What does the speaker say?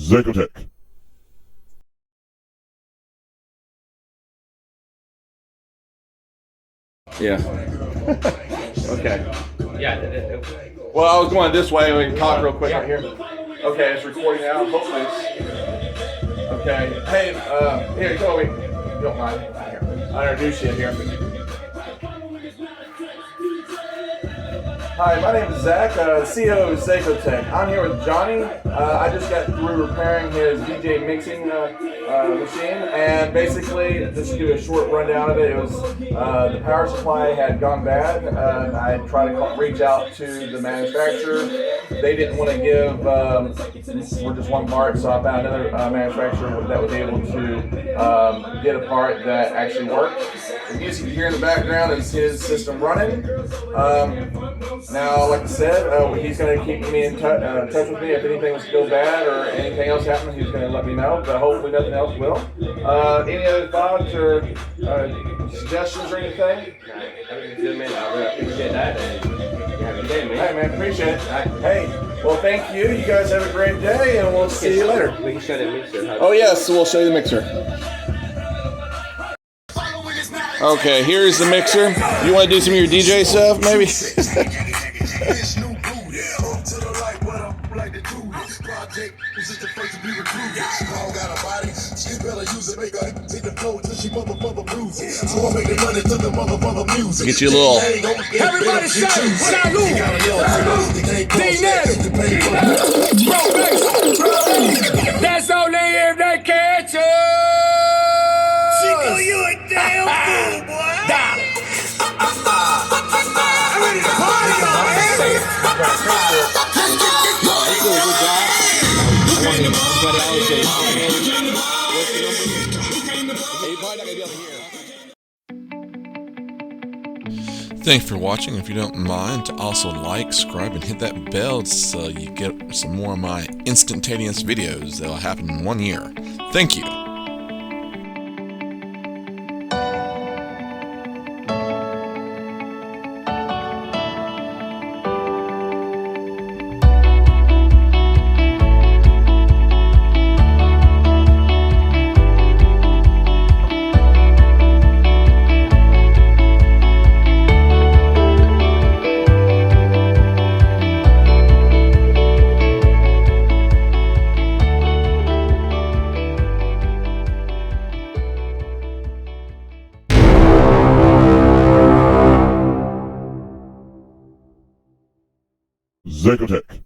Zakotech. Yeah. Okay. Yeah. Well, I was going this way. We can talk real quick right here. Okay, it's recording now. Hopefully it's... Okay. Hey, here, Chloe. You don't mind. Here. I'll introduce you here. Hi, my name is Zach, CEO of Zakotech. I'm here with Johnny. I just got through repairing his DJ mixing machine, and basically, just to give you a short rundown of it, it was the power supply had gone bad. I tried to reach out to the manufacturer. They didn't want to give, we're just one part, so I found another manufacturer that was able to get a part that actually worked. The music you hear in the background is his system running. Now, like I said, he's going to keep me in touch with me if anything was still bad or anything else happened. He's going to let me know, but hopefully nothing else will. Any other thoughts or suggestions or anything? Everything's good, man. I really appreciate that. And you have a good day, man. Hey, man, appreciate it. Hey, well, thank you. You guys have a great day, and we'll see you later. We can show that mixer. Oh, yes, we'll show you the mixer. Okay, here's the mixer. You want to do some of your DJ stuff, maybe? Get you a little. Everybody say, salute! That's only if they catch you! Chico, you a damn fool, boy! I'm ready to party, Thanks for watching. If you don't mind, to also like, subscribe, and hit that bell so you get some more of my instantaneous videos that will happen in 1 year. Thank you. Zakotech.